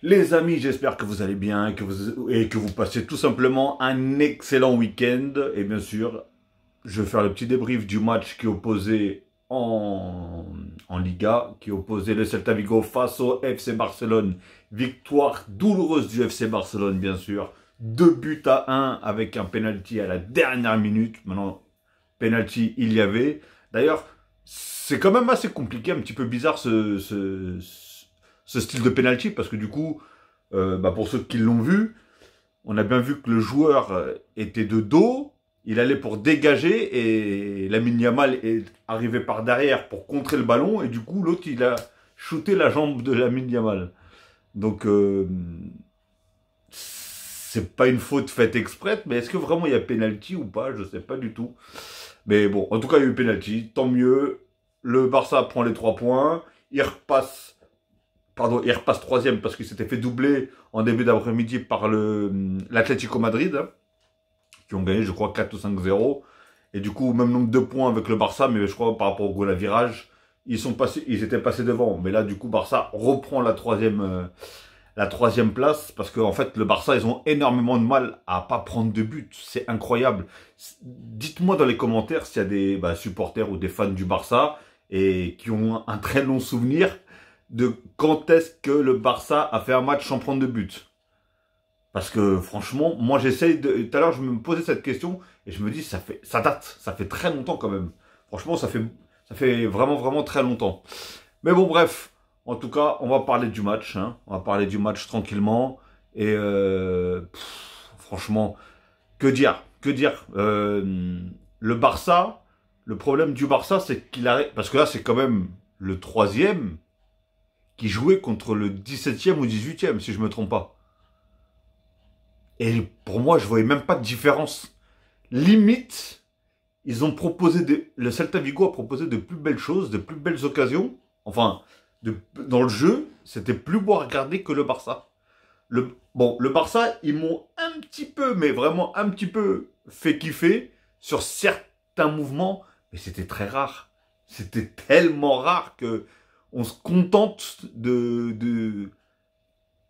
Les amis, j'espère que vous allez bien et que vous passez tout simplement un excellent week-end. Et bien sûr, je vais faire le petit débrief du match qui opposait en Liga, qui opposait le Celta Vigo face au FC Barcelone. Victoire douloureuse du FC Barcelone, bien sûr. 2 buts à 1 avec un penalty à la dernière minute. Maintenant, penalty, il y avait. D'ailleurs, c'est quand même assez compliqué, un petit peu bizarre ce style de penalty, parce que du coup, pour ceux qui l'ont vu, on a bien vu que le joueur était de dos, il allait pour dégager, et Lamine Yamal est arrivé par derrière pour contrer le ballon, et du coup, l'autre, il a shooté la jambe de Lamine Yamal. Donc, c'est pas une faute faite exprès, mais est-ce que vraiment il y a penalty ou pas? Je sais pas du tout. Mais bon, en tout cas, il y a eu penalty, tant mieux. Le Barça prend les 3 points, il repasse troisième parce qu'il s'était fait doubler en début d'après-midi par l'Atlético Madrid, hein, qui ont gagné, je crois, 4 ou 5-0. Et du coup, même nombre de points avec le Barça, mais je crois par rapport au goal à virage, ils étaient passés devant. Mais là, du coup, Barça reprend la troisième place, parce qu'en fait, le Barça, ils ont énormément de mal à pas prendre de but. C'est incroyable. Dites-moi dans les commentaires s'il y a des supporters ou des fans du Barça et qui ont un très long souvenir de quand est-ce que le Barça a fait un match sans prendre de but. Parce que franchement, moi j'essaye de... Tout à l'heure, je me posais cette question et je me dis, ça date, ça fait très longtemps quand même. Franchement, ça fait vraiment, vraiment très longtemps. Mais bon, bref, en tout cas, on va parler du match, hein. On va parler du match tranquillement. Et franchement, que dire? Que dire? Le Barça, le problème du Barça, c'est qu'il arrête... Parce que là, c'est quand même le troisième qui jouait contre le 17e ou 18e, si je me trompe pas. Et pour moi, je voyais même pas de différence. Limite, ils ont proposé le Celta Vigo a proposé de plus belles choses, de plus belles occasions. Enfin, dans le jeu, c'était plus beau à regarder que le Barça. Le Barça, ils m'ont un petit peu, mais vraiment un petit peu fait kiffer sur certains mouvements, mais c'était très rare. C'était tellement rare que on se contente de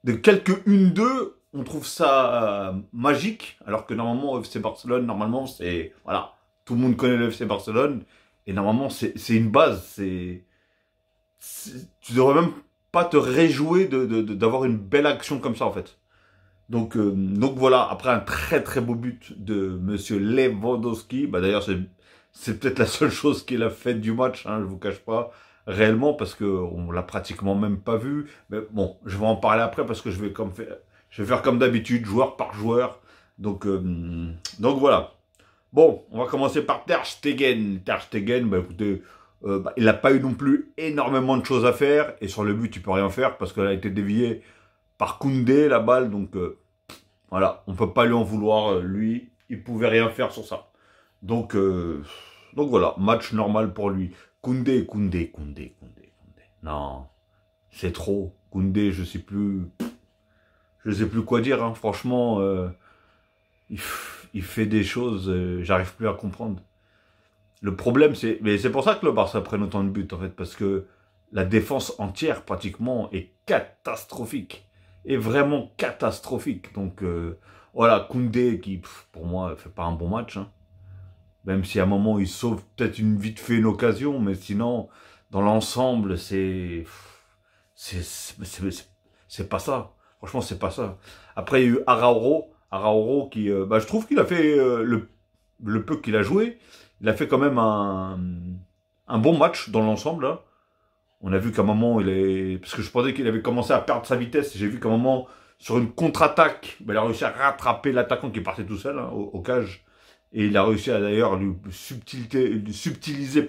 quelques 1-2, on trouve ça magique, alors que normalement, au FC Barcelone, normalement, c'est... Voilà, tout le monde connaît le FC Barcelone, et normalement, c'est une base, tu devrais même pas te réjouir d'avoir une belle action comme ça, en fait. Donc voilà, après un très très beau but de Monsieur Lewandowski, d'ailleurs, c'est peut-être la seule chose qu'il a faite du match, hein, je vous cache pas, réellement, parce qu'on l'a pratiquement même pas vu. Mais bon, je vais en parler après, parce que je vais faire comme d'habitude, joueur par joueur. Donc voilà. Bon, on va commencer par Ter Stegen. Ter Stegen, écoutez, il n'a pas eu non plus énormément de choses à faire, et sur le but, il peut rien faire, parce qu'elle a été déviée par Koundé, la balle, donc voilà, on peut pas lui en vouloir, lui, il pouvait rien faire sur ça. Donc voilà, match normal pour lui. Koundé. Non, c'est trop. Koundé, je sais plus quoi dire, hein. Franchement, il fait des choses, j'arrive plus à comprendre. Le problème, mais c'est pour ça que le Barça prenne autant de buts, en fait, parce que la défense entière, pratiquement, est catastrophique. Est vraiment catastrophique. Donc, voilà, Koundé, qui, pour moi, fait pas un bon match, hein. Même si à un moment, il sauve peut-être vite fait une occasion, mais sinon, dans l'ensemble, c'est pas ça. Franchement, c'est pas ça. Après, il y a eu Arauro qui, je trouve qu'il a fait le peu qu'il a joué. Il a fait quand même un bon match dans l'ensemble, là. On a vu qu'à un moment, parce que je pensais qu'il avait commencé à perdre sa vitesse. J'ai vu qu'à un moment, sur une contre-attaque, il a réussi à rattraper l'attaquant qui partait tout seul, hein, au cage. Et il a réussi à d'ailleurs lui subtiliser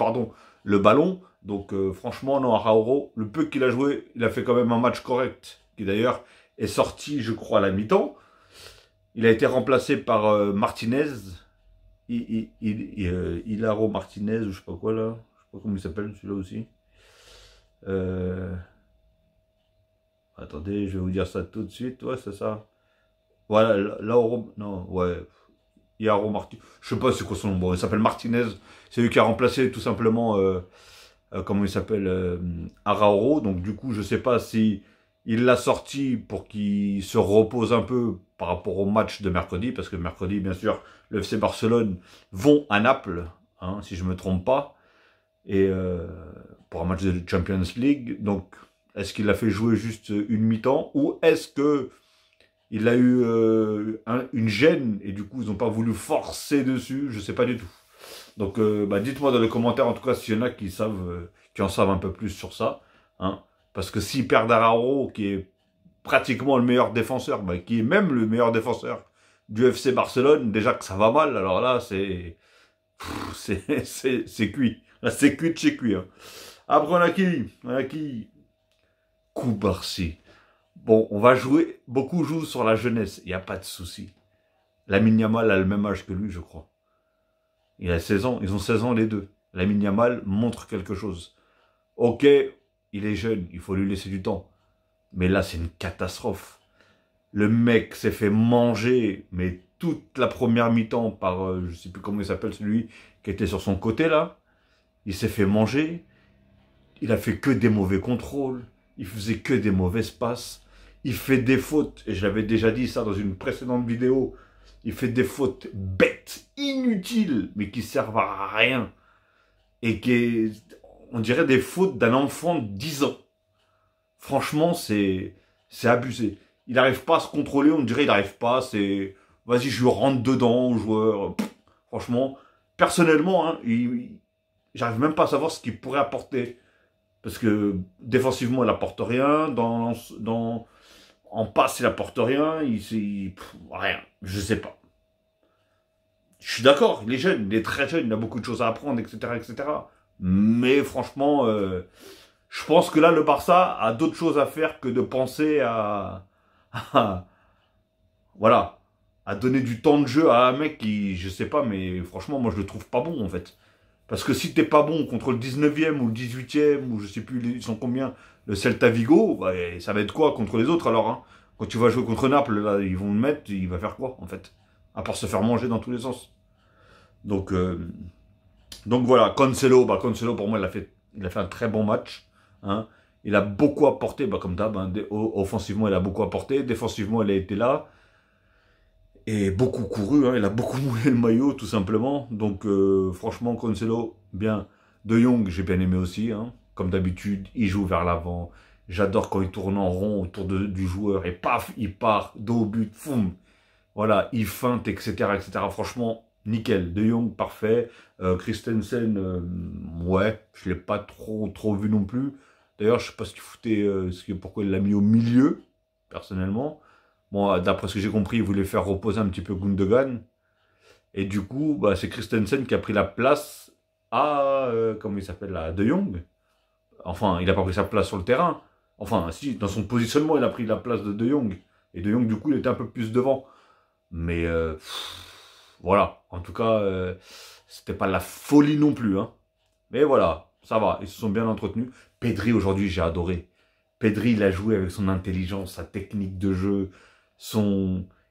le ballon. Donc franchement, non, Arauro, le peu qu'il a joué, il a fait quand même un match correct. Qui d'ailleurs est sorti, je crois, à la mi-temps. Il a été remplacé par Martinez. Hilaro Martinez, ou je sais pas quoi là. Je sais pas comment il s'appelle celui-là aussi. Attendez, je vais vous dire ça tout de suite. Ouais, c'est ça. Voilà, Lauro... Non, ouais... Hilaro Martinez, je sais pas c'est quoi son nom, bon, il s'appelle Martinez, c'est lui qui a remplacé tout simplement, comment il s'appelle, Arauro, donc du coup je sais pas si Il l'a sorti pour qu'il se repose un peu par rapport au match de mercredi, parce que mercredi, bien sûr, le FC Barcelone vont à Naples, hein, si je ne me trompe pas, et pour un match de Champions League. Donc, est-ce qu'il l'a fait jouer juste une mi-temps, ou est-ce que il a eu une gêne, et du coup, ils n'ont pas voulu forcer dessus? Je ne sais pas du tout. Donc, dites-moi dans les commentaires, en tout cas, s'il y en a qui savent, qui en savent un peu plus sur ça, hein. Parce que s'ils perdent Araujo, qui est pratiquement le meilleur défenseur, qui est même le meilleur défenseur du FC Barcelone, déjà que ça va mal, alors là, c'est cuit. Là, c'est cuit de chez cuit. Hein. Après, on a qui Koubarsi. Bon, on va jouer, beaucoup jouent sur la jeunesse, il n'y a pas de souci. Lamine Yamal a le même âge que lui, je crois. Il a 16 ans, ils ont 16 ans les deux. Lamine Yamal montre quelque chose. Ok, il est jeune, il faut lui laisser du temps. Mais là, c'est une catastrophe. Le mec s'est fait manger, mais toute la première mi-temps par, je sais plus comment il s'appelle, celui qui était sur son côté là. Il s'est fait manger. Il a fait que des mauvais contrôles. Il faisait que des mauvaises passes. Il fait des fautes, et je l'avais déjà dit ça dans une précédente vidéo. Il fait des fautes bêtes, inutiles, mais qui servent à rien. Et on dirait des fautes d'un enfant de 10 ans. Franchement, c'est abusé. Il n'arrive pas à se contrôler, on dirait qu'il n'arrive pas. C'est vas-y, je lui rentre dedans au joueur. Pff, franchement, personnellement, hein, j'arrive même pas à savoir ce qu'il pourrait apporter. Parce que défensivement, il n'apporte rien. En passe, il n'apporte rien. Rien. Je sais pas. Je suis d'accord, il est jeune, il est très jeune, il a beaucoup de choses à apprendre, etc. etc. Mais franchement, je pense que là, le Barça a d'autres choses à faire que de penser voilà, à donner du temps de jeu à un mec qui, je sais pas, mais franchement, moi, je le trouve pas bon, en fait. Parce que si t'es pas bon contre le 19e ou le 18e, ou je sais plus, ils sont combien, le Celta Vigo, bah, ça va être quoi contre les autres, alors, hein? Quand tu vas jouer contre Naples, là, ils vont le mettre, il va faire quoi, en fait? À part se faire manger dans tous les sens. Donc, voilà, Cancelo, Cancelo pour moi il a fait un très bon match. Hein. Il a beaucoup apporté, comme d'hab, hein, offensivement il a beaucoup apporté, défensivement il a été là. Et beaucoup couru, hein, il a beaucoup mouillé le maillot tout simplement. Donc franchement Cancelo, bien. De Jong, j'ai bien aimé aussi. Hein. Comme d'habitude, il joue vers l'avant. J'adore quand il tourne en rond autour du joueur et paf, il part, dos au but, foum. Voilà, il feinte, etc., etc. Franchement, nickel. De Jong, parfait. Christensen, ouais, je ne l'ai pas trop vu non plus. D'ailleurs, je ne sais pas ce qu'il foutait, pourquoi il l'a mis au milieu, personnellement. Bon, d'après ce que j'ai compris, il voulait faire reposer un petit peu Gundogan. Et du coup, c'est Christensen qui a pris la place à, comment il s'appelle là, De Jong. Enfin, il n'a pas pris sa place sur le terrain. Enfin, si, dans son positionnement, il a pris la place de Jong. Et De Jong, du coup, il était un peu plus devant. Mais voilà, en tout cas, c'était pas la folie non plus. Hein. Mais voilà, ça va, ils se sont bien entretenus. Pedri, aujourd'hui, j'ai adoré. Pedri, il a joué avec son intelligence, sa technique de jeu,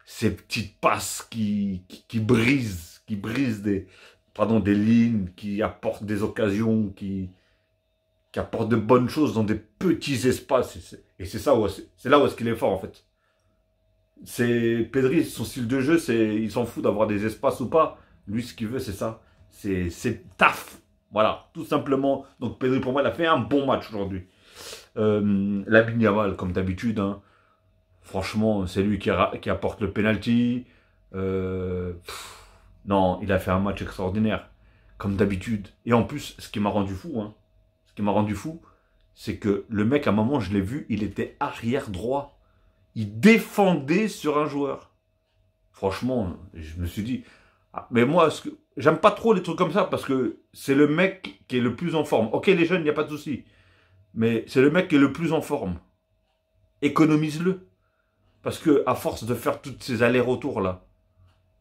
ses petites passes qui brisent des lignes, qui apportent des occasions, qui apportent de bonnes choses dans des petits espaces. Et c'est là où est-ce qu'il est fort, en fait. Pedri, son style de jeu, il s'en fout d'avoir des espaces ou pas. Lui, ce qu'il veut, c'est ça. C'est taf. Voilà, tout simplement. Donc Pedri, pour moi, il a fait un bon match aujourd'hui. Lamine Yamal, comme d'habitude. Hein. Franchement, c'est lui qui apporte le penalty. Non, il a fait un match extraordinaire. Comme d'habitude. Et en plus, ce qui m'a rendu fou, hein, c'est que le mec, à un moment, je l'ai vu, il était arrière droit. Il défendait sur un joueur. Franchement, je me suis dit... Ah, mais moi, j'aime pas trop les trucs comme ça parce que c'est le mec qui est le plus en forme. Ok, les jeunes, il n'y a pas de souci. Mais c'est le mec qui est le plus en forme. Économise-le. Parce que à force de faire toutes ces allers-retours là,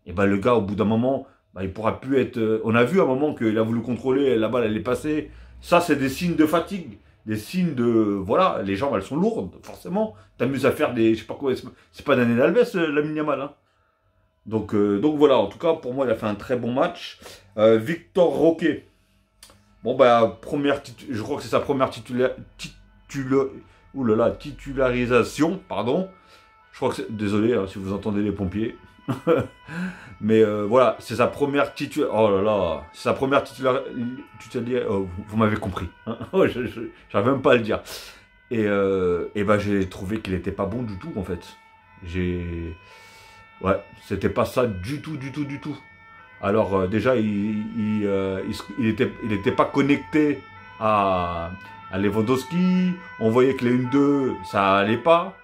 et le gars, au bout d'un moment, il pourra plus être... On a vu à un moment qu'il a voulu contrôler, la balle, elle est passée. Ça, c'est des signes de fatigue. Des signes de... Voilà, les jambes, elles sont lourdes, forcément. T'amuses à faire des... Je sais pas quoi... C'est pas Daniel Alves, Lamine Yamal. Hein. Donc voilà, en tout cas, pour moi, il a fait un très bon match. Victor Roque. Bon, je crois que c'est sa première Ouh là là, titularisation, pardon. Je crois que c'est... Désolé hein, si vous entendez les pompiers. Mais voilà, c'est sa première titulaire. Oh là là, c'est sa première titulaire. Oh, vous m'avez compris. Hein. Oh, j'arrive même pas à le dire. Et ben j'ai trouvé qu'il était pas bon du tout en fait. J'ai. Ouais, c'était pas ça du tout, du tout, du tout. Alors déjà, il était pas connecté à Lewandowski. On voyait que les 1-2, ça allait pas.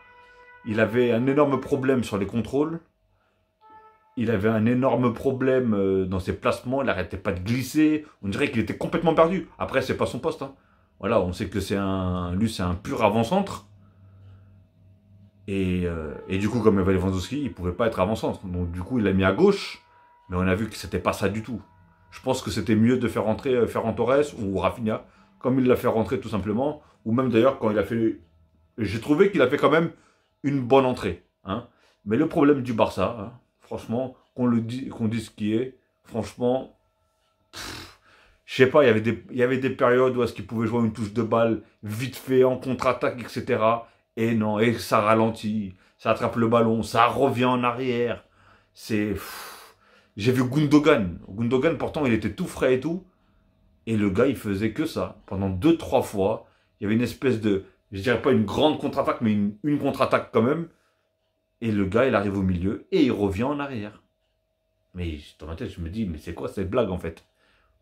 Il avait un énorme problème sur les contrôles. Il avait un énorme problème dans ses placements. Il n'arrêtait pas de glisser. On dirait qu'il était complètement perdu. Après, c'est pas son poste. Hein. Voilà, on sait que lui, c'est un pur avant-centre. Et du coup, comme il avait Lewandowski, il pouvait pas être avant-centre. Donc du coup, il l'a mis à gauche. Mais on a vu que c'était pas ça du tout. Je pense que c'était mieux de faire rentrer Ferran Torres ou Rafinha, comme il l'a fait rentrer tout simplement. Ou même d'ailleurs, quand il a fait... J'ai trouvé qu'il a fait quand même une bonne entrée. Hein. Mais le problème du Barça, hein, franchement, qu'on dise ce qui est, franchement, je sais pas, il y avait des périodes où est-ce qu'il pouvait jouer une touche de balle vite fait, en contre-attaque, etc. Et non, et ça ralentit, ça attrape le ballon, ça revient en arrière. C'est... J'ai vu Gundogan. Gundogan, pourtant, il était tout frais et tout. Et le gars, il faisait que ça. Pendant 2-3 fois, il y avait une espèce de... Je dirais pas une grande contre-attaque, mais une contre-attaque quand même. Et le gars, il arrive au milieu et il revient en arrière. Mais dans ma tête, je me dis, mais c'est quoi cette blague en fait?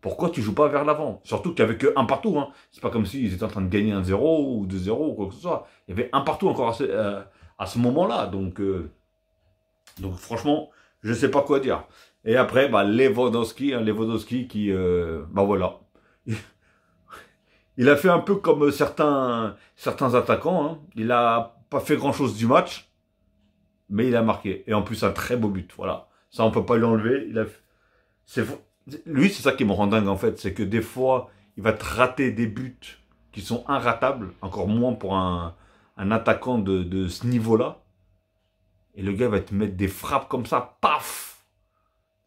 Pourquoi tu joues pas vers l'avant? Surtout qu'il n'y avait que un partout. Hein. C'est pas comme s'ils étaient en train de gagner 1-0 ou 2-0 ou quoi que ce soit. Il y avait un partout encore à ce moment-là. Donc franchement, je sais pas quoi dire. Et après, bah, Lewandowski, hein, Lewandowski qui, bah voilà. Il a fait un peu comme certains attaquants. Hein. Il a pas fait grand-chose du match, mais il a marqué. Et en plus, un très beau but. Voilà. Ça, on peut pas lui enlever. Lui, c'est ça qui me rend dingue, en fait. C'est que des fois, il va te rater des buts qui sont inratables. Encore moins pour un attaquant de ce niveau-là. Et le gars va te mettre des frappes comme ça. Paf!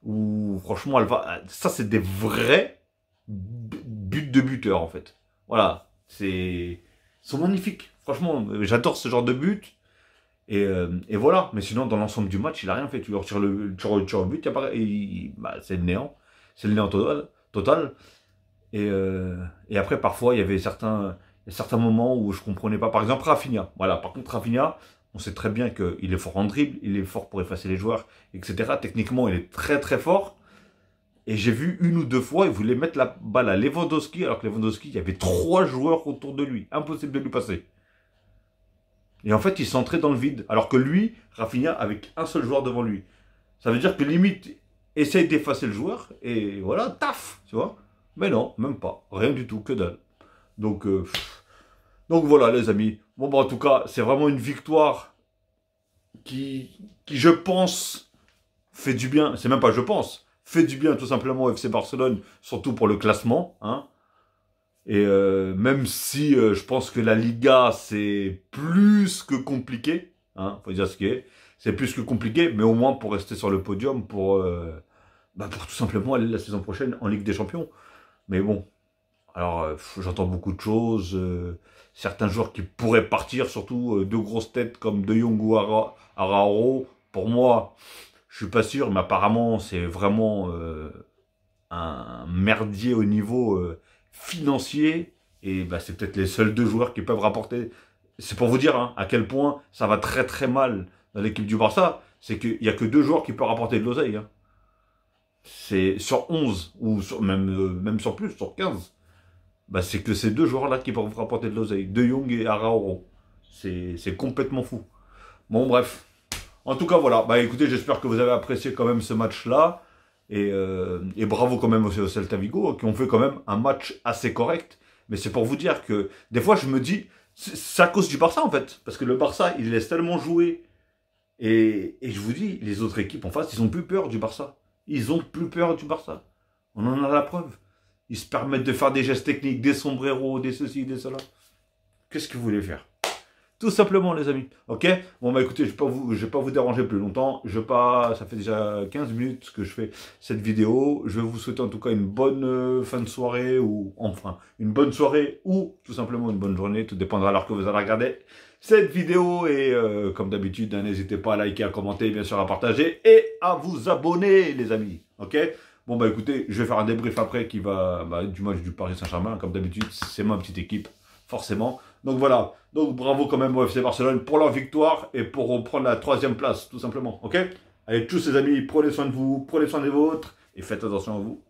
Ou franchement, ça, c'est des vrais buts de buteur, en fait. Voilà. Ils sont magnifiques. Franchement, j'adore ce genre de but. Et voilà. Mais sinon, dans l'ensemble du match, il a rien fait. Tu lui retires le but, bah, c'est le néant. C'est le néant total. Et après, parfois, il y avait certains moments où je comprenais pas. Par exemple, Rafinha. Voilà. Par contre, Rafinha, on sait très bien qu'il est fort en dribble, il est fort pour effacer les joueurs, etc. Techniquement, il est très très fort. Et j'ai vu 1 ou 2 fois, il voulait mettre la balle à Lewandowski, alors que Lewandowski, il y avait 3 joueurs autour de lui. Impossible de lui passer. Et en fait, il s'entrait dans le vide. Alors que lui, Rafinha, avec un seul joueur devant lui. Ça veut dire que limite, essaye d'effacer le joueur, et voilà, taf, tu vois. Mais non, même pas. Rien du tout, que dalle. Donc voilà, les amis. Bon, bah, en tout cas, c'est vraiment une victoire qui, je pense, fait du bien. C'est même pas je pense. Fait du bien, tout simplement, au FC Barcelone, surtout pour le classement. Hein. Et même si je pense que la Liga, c'est plus que compliqué. Hein, faut dire ce qui est. C'est plus que compliqué, mais au moins pour rester sur le podium, pour tout simplement aller la saison prochaine en Ligue des Champions. Mais bon, alors j'entends beaucoup de choses. Certains joueurs qui pourraient partir, surtout de grosses têtes comme De Jong ou Araujo. Pour moi, je suis pas sûr, mais apparemment c'est vraiment un merdier au niveau financier. Et bah, c'est peut-être les seuls 2 joueurs qui peuvent rapporter. C'est pour vous dire hein, à quel point ça va très très mal dans l'équipe du Barça. C'est qu'il n'y a que 2 joueurs qui peuvent rapporter de l'oseille. Hein. C'est sur 11, ou même sur plus, sur 15. Bah, c'est que ces 2 joueurs-là qui peuvent rapporter de l'oseille. De Jong et Araujo. C'est complètement fou. Bon, bref. En tout cas, voilà. Bah, écoutez, j'espère que vous avez apprécié quand même ce match-là. Et bravo quand même aussi au Celta Vigo, qui ont fait quand même un match assez correct. Mais c'est pour vous dire que, des fois, je me dis, c'est à cause du Barça, en fait. Parce que le Barça, il laisse tellement jouer. Et je vous dis, les autres équipes en face, ils ont plus peur du Barça. Ils ont plus peur du Barça. On en a la preuve. Ils se permettent de faire des gestes techniques, des sombreros, des ceci, des cela. Qu'est-ce que vous voulez faire? Tout simplement, les amis. Ok? Bon, bah écoutez, je vais pas vous déranger plus longtemps. Ça fait déjà 15 minutes que je fais cette vidéo. Je vais vous souhaiter en tout cas une bonne fin de soirée ou enfin une bonne soirée ou tout simplement une bonne journée. Tout dépendra de l'heure que vous allez regarder cette vidéo. Et comme d'habitude, hein, n'hésitez pas à liker, à commenter, bien sûr à partager et à vous abonner, les amis. Ok? Bon, bah écoutez, je vais faire un débrief après qui va du match du Paris Saint-Germain. Comme d'habitude, c'est ma petite équipe, forcément. Donc voilà, donc bravo quand même au FC Barcelone pour leur victoire et pour reprendre la 3e place, tout simplement, ok? Allez, tous les amis, prenez soin de vous, prenez soin des vôtres et faites attention à vous.